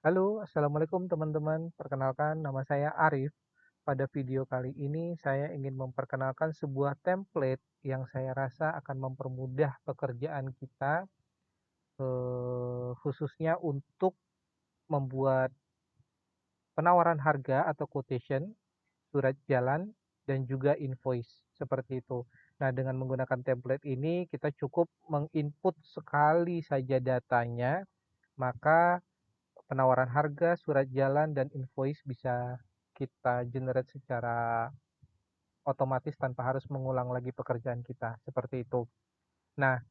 Halo, assalamualaikum teman-teman. Perkenalkan, nama saya Arif. Pada video kali ini, saya ingin memperkenalkan sebuah template yang saya rasa akan mempermudah pekerjaan kita, khususnya untuk membuat penawaran harga atau quotation, surat jalan, dan juga invoice, seperti itu. Nah, dengan menggunakan template ini, kita cukup menginput sekali saja datanya, maka penawaran harga, surat jalan, dan invoice bisa kita generate secara otomatis tanpa harus mengulang lagi pekerjaan kita, seperti itu. Nah,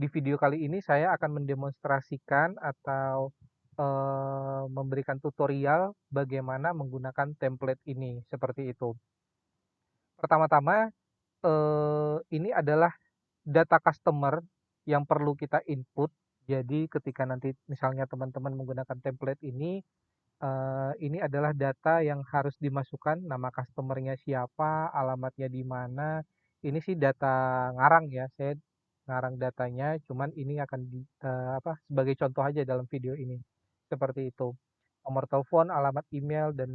di video kali ini saya akan mendemonstrasikan atau memberikan tutorial bagaimana menggunakan template ini, seperti itu. Pertama-tama, ini adalah data customer yang perlu kita input. Jadi ketika nanti misalnya teman-teman menggunakan template ini adalah data yang harus dimasukkan, nama customer-nya siapa, alamatnya di mana. Ini sih data ngarang ya, saya ngarang datanya, cuman ini akan sebagai contoh aja dalam video ini, seperti itu. Nomor telepon, alamat email, dan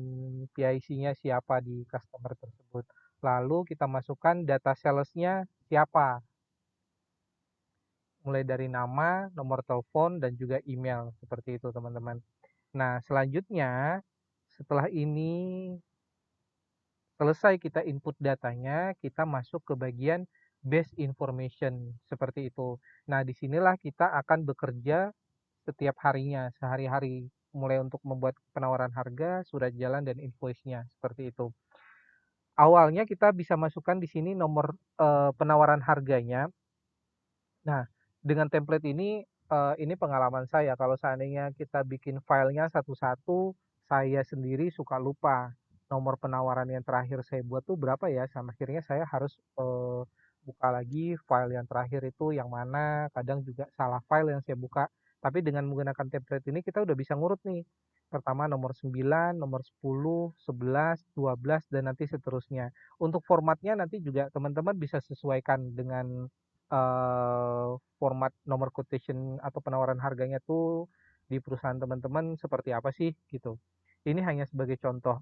PIC-nya siapa di customer tersebut. Lalu kita masukkan data sales-nya siapa, mulai dari nama, nomor telepon, dan juga email, seperti itu teman-teman. Nah, selanjutnya setelah ini selesai kita input datanya, kita masuk ke bagian base information, seperti itu. Nah, disinilah kita akan bekerja setiap harinya, sehari-hari, mulai untuk membuat penawaran harga, surat jalan, dan invoice-nya, seperti itu. Awalnya kita bisa masukkan di sini nomor penawaran harganya. Nah, dengan template ini pengalaman saya, kalau seandainya kita bikin filenya satu-satu, saya sendiri suka lupa nomor penawaran yang terakhir saya buat tuh berapa ya, sama akhirnya saya harus, buka lagi file yang terakhir itu yang mana, kadang juga salah file yang saya buka. Tapi dengan menggunakan template ini kita udah bisa ngurut nih, pertama nomor 9, nomor 10, 11, 12, dan nanti seterusnya. Untuk formatnya nanti juga teman-teman bisa sesuaikan dengan format nomor quotation atau penawaran harganya tuh di perusahaan teman-teman seperti apa sih gitu. Ini hanya sebagai contoh.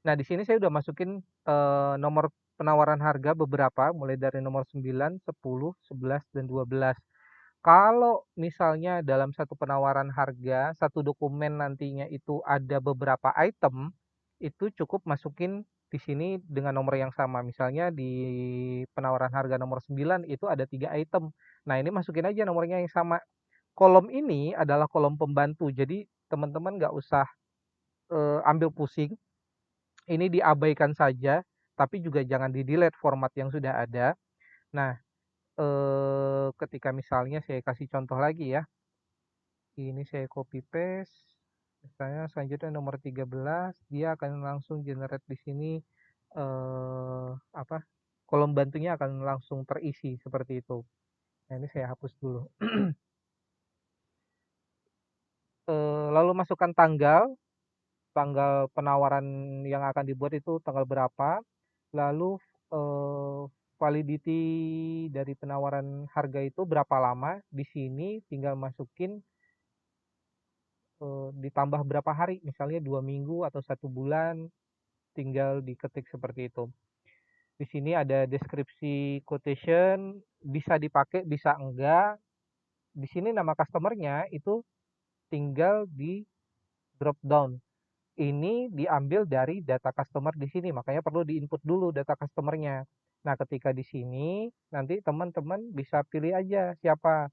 Nah, di sini saya udah masukin, nomor penawaran harga beberapa mulai dari nomor 9, 10, 11, dan 12. Kalau misalnya dalam satu penawaran harga, satu dokumen nantinya itu ada beberapa item, itu cukup masukin di sini dengan nomor yang sama. Misalnya di penawaran harga nomor 9 itu ada 3 item. Nah, ini masukin aja nomornya yang sama. Kolom ini adalah kolom pembantu, jadi teman-teman nggak usah, ambil pusing, ini diabaikan saja, tapi juga jangan di-delete format yang sudah ada. Nah, ketika misalnya saya kasih contoh lagi ya. Ini saya copy paste, misalnya selanjutnya nomor 13 dia akan langsung generate di sini, eee, apa, kolom bantunya akan langsung terisi seperti itu. Nah, ini saya hapus dulu. Lalu masukkan tanggal, tanggal penawaran yang akan dibuat itu tanggal berapa, lalu, validity dari penawaran harga itu berapa lama, di sini tinggal masukin ditambah berapa hari, misalnya 2 minggu atau 1 bulan, tinggal diketik seperti itu. Di sini ada deskripsi quotation, bisa dipakai, bisa enggak. Di sini nama customer-nya itu tinggal di drop down. Ini diambil dari data customer di sini, makanya perlu di-input dulu data customer-nya. Nah, ketika di sini, nanti teman-teman bisa pilih aja siapa.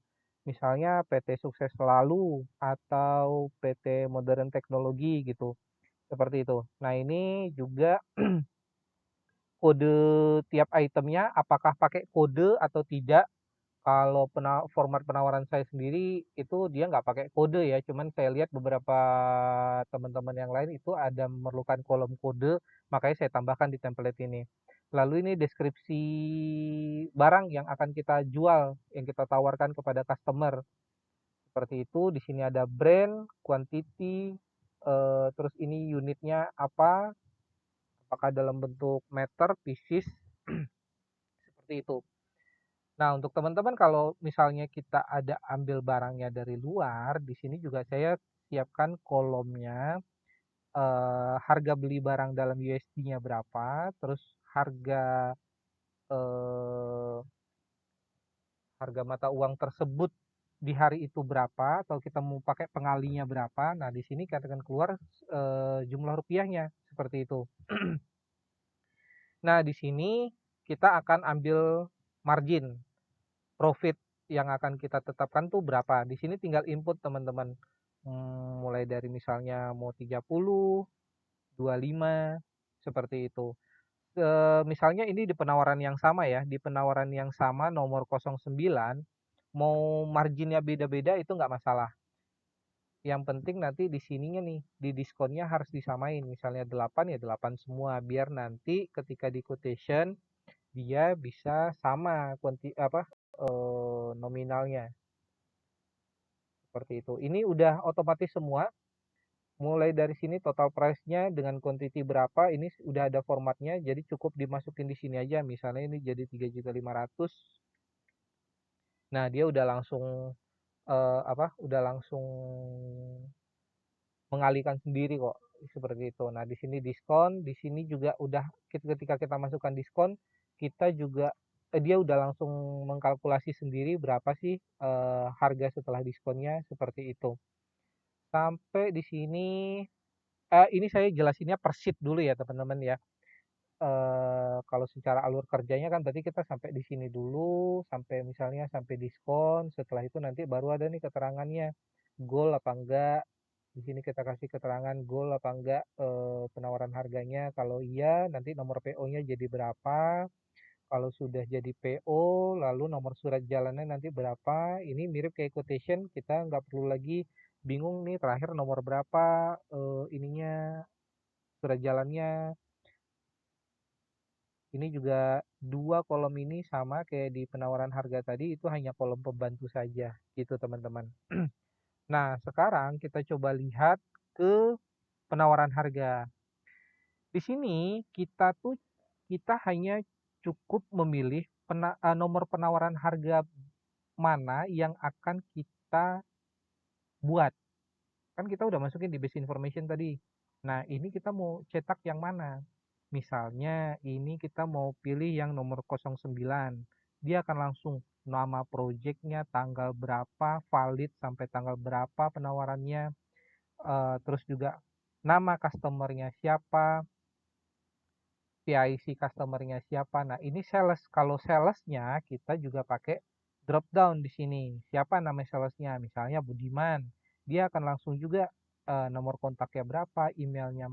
Misalnya PT Sukses Selalu atau PT Modern Teknologi gitu, seperti itu. Nah, ini juga kode tiap itemnya apakah pakai kode atau tidak. Kalau format penawaran saya sendiri itu dia nggak pakai kode ya, cuman saya lihat beberapa teman-teman yang lain itu ada memerlukan kolom kode, makanya saya tambahkan di template ini. Lalu ini deskripsi barang yang akan kita jual, yang kita tawarkan kepada customer. Seperti itu, di sini ada brand, quantity, terus ini unitnya apa, apakah dalam bentuk meter, pieces, seperti itu. Nah, untuk teman-teman kalau misalnya kita ada ambil barangnya dari luar, di sini juga saya siapkan kolomnya, harga beli barang dalam USD-nya berapa, terus harga, eee, harga mata uang tersebut di hari itu berapa, atau kita mau pakai pengalinya berapa. Nah, di sini akan keluar, jumlah rupiahnya, seperti itu. Nah, di sini kita akan ambil margin, profit yang akan kita tetapkan tuh berapa. Di sini tinggal input teman-teman. Mulai dari misalnya mau 30, 25, seperti itu. Misalnya ini di penawaran yang sama ya, di penawaran yang sama nomor 09, mau marginnya beda-beda itu nggak masalah. Yang penting nanti di sininya nih, di diskonnya harus disamain. Misalnya 8 ya 8 semua, biar nanti ketika di quotation dia bisa sama nominalnya, seperti itu. Ini udah otomatis semua. Mulai dari sini total price-nya dengan quantity berapa, ini udah ada formatnya, jadi cukup dimasukin di sini aja. Misalnya ini jadi 3.500.000. Nah, dia udah langsung udah langsung mengalihkan sendiri kok, seperti itu. Nah, di sini diskon, di sini juga udah ketika kita masukkan diskon, kita juga dia udah langsung mengkalkulasi sendiri berapa sih harga setelah diskonnya, seperti itu. Sampai di sini ini saya jelasinnya per sheet dulu ya, teman-teman ya. Kalau secara alur kerjanya kan berarti kita sampai di sini dulu, sampai misalnya sampai diskon, setelah itu nanti baru ada nih keterangannya, goal apa enggak. Di sini kita kasih keterangan goal apa enggak, penawaran harganya. Kalau iya, nanti nomor PO-nya jadi berapa. Kalau sudah jadi PO, lalu nomor surat jalannya nanti berapa. Ini mirip kayak quotation, kita nggak perlu lagi bingung nih terakhir nomor berapa, ininya surat jalannya. Ini juga dua kolom ini sama kayak di penawaran harga tadi, itu hanya kolom pembantu saja gitu teman-teman. Nah, sekarang kita coba lihat ke penawaran harga. Di sini kita hanya cukup memilih nomor penawaran harga mana yang akan kita buat. Kan kita udah masukin di base information tadi. Nah, ini kita mau cetak yang mana? Misalnya ini kita mau pilih yang nomor 09. Dia akan langsung nama projectnya, tanggal berapa, valid sampai tanggal berapa penawarannya, terus juga nama customernya siapa, PIC customernya siapa. Nah, ini sales. Kalau salesnya kita juga pakai drop down di sini. Siapa nama salesnya? Misalnya Budiman. Dia akan langsung juga nomor kontaknya berapa, emailnya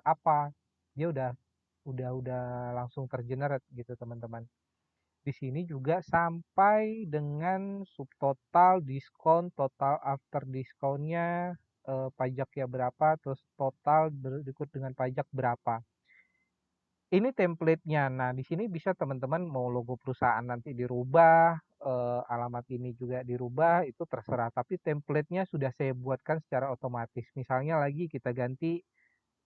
apa. Dia udah langsung tergenerate gitu teman-teman. Di sini juga sampai dengan subtotal, diskon, total after diskonnya, pajaknya berapa, terus total berikut dengan pajak berapa. Ini template-nya. Nah, di sini bisa teman-teman mau logo perusahaan nanti dirubah, alamat ini juga dirubah, itu terserah. Tapi template-nya sudah saya buatkan secara otomatis. Misalnya lagi kita ganti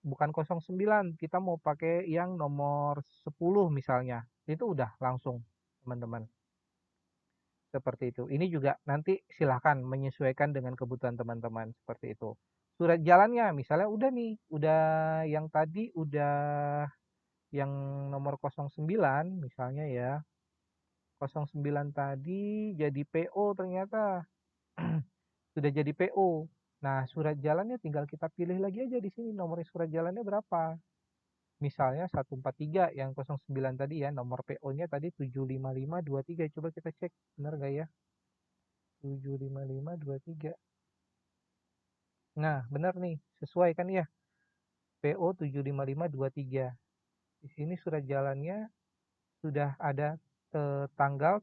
bukan 09, kita mau pakai yang nomor 10 misalnya. Itu udah langsung, teman-teman. Seperti itu. Ini juga nanti silahkan menyesuaikan dengan kebutuhan teman-teman, seperti itu. Surat jalannya misalnya udah nih, udah yang tadi udah yang nomor 09 misalnya ya, 09 tadi jadi PO ternyata. Sudah jadi PO. Nah, surat jalannya tinggal kita pilih lagi aja di sini nomor surat jalannya berapa. Misalnya 143 yang 09 tadi ya, nomor PO-nya tadi 75523. Coba kita cek benar nggak ya? 75523. Nah, benar nih, sesuai kan ya? PO 75523. Di sini surat jalannya sudah ada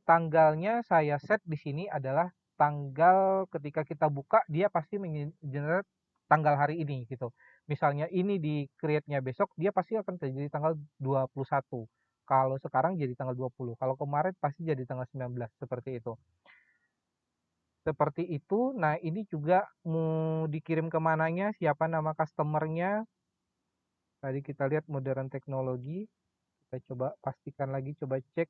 tanggalnya saya set di sini adalah tanggal ketika kita buka dia pasti generate tanggal hari ini gitu. Misalnya ini di create-nya besok dia pasti akan terjadi tanggal 21. Kalau sekarang jadi tanggal 20. Kalau kemarin pasti jadi tanggal 19 seperti itu. Seperti itu. Nah, ini juga mau dikirim kemananya, siapa nama customernya. Tadi kita lihat modern teknologi. Kita coba pastikan lagi, coba cek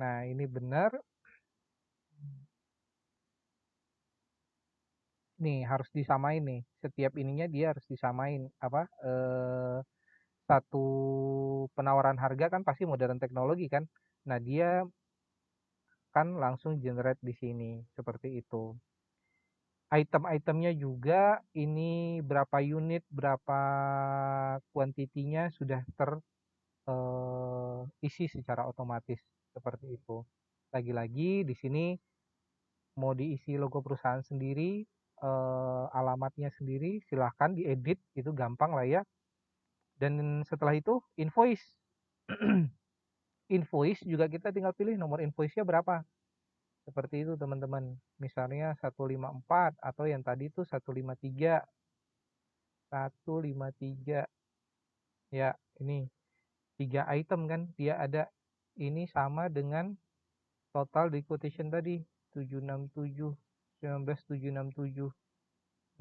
Nah, ini benar. Nih, harus disamain nih. Setiap ininya dia harus disamain. Apa, satu penawaran harga kan pasti modern teknologi kan. Nah, dia kan langsung generate di sini, seperti itu. Item-itemnya juga ini berapa unit, berapa kuantitinya sudah isi secara otomatis, seperti itu. Lagi-lagi di sini mau diisi logo perusahaan sendiri, alamatnya sendiri, silahkan diedit, itu gampang lah ya. Dan setelah itu invoice. Invoice juga kita tinggal pilih nomor invoice-nya berapa. Seperti itu teman-teman. Misalnya 154 atau yang tadi itu 153. 153. Ya, ini 3 item kan dia ada. Ini sama dengan total di quotation tadi 767, 19767.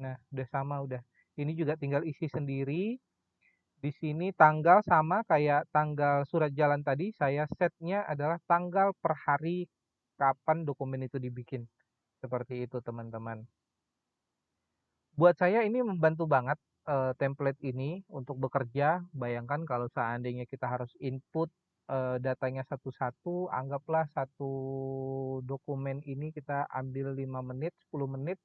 Nah, udah sama udah. Ini juga tinggal isi sendiri. Di sini tanggal sama kayak tanggal surat jalan tadi, saya setnya adalah tanggal per hari kapan dokumen itu dibikin. Seperti itu teman-teman. Buat saya ini membantu banget template ini untuk bekerja. Bayangkan kalau seandainya kita harus input datanya satu-satu, anggaplah satu dokumen ini kita ambil 5 menit, 10 menit.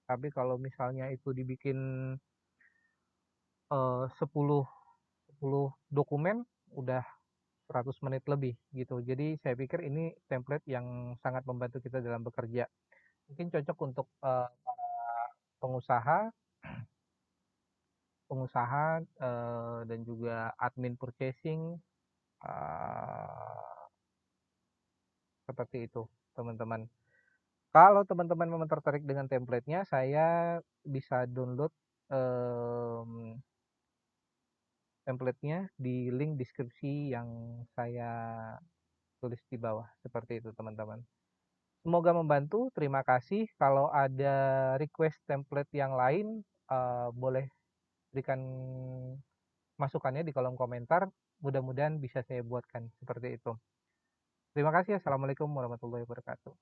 Tapi kalau misalnya itu dibikin 10 dokumen udah 100 menit lebih gitu. Jadi saya pikir ini template yang sangat membantu kita dalam bekerja. Mungkin cocok untuk para pengusaha, dan juga admin purchasing, eee, seperti itu teman-teman. Kalau teman-teman memang tertarik dengan template-nya, saya bisa download template-nya di link deskripsi yang saya tulis di bawah, seperti itu teman-teman. Semoga membantu, terima kasih. Kalau ada request template yang lain, boleh berikan masukannya di kolom komentar, mudah-mudahan bisa saya buatkan, seperti itu. Terima kasih, assalamualaikum warahmatullahi wabarakatuh.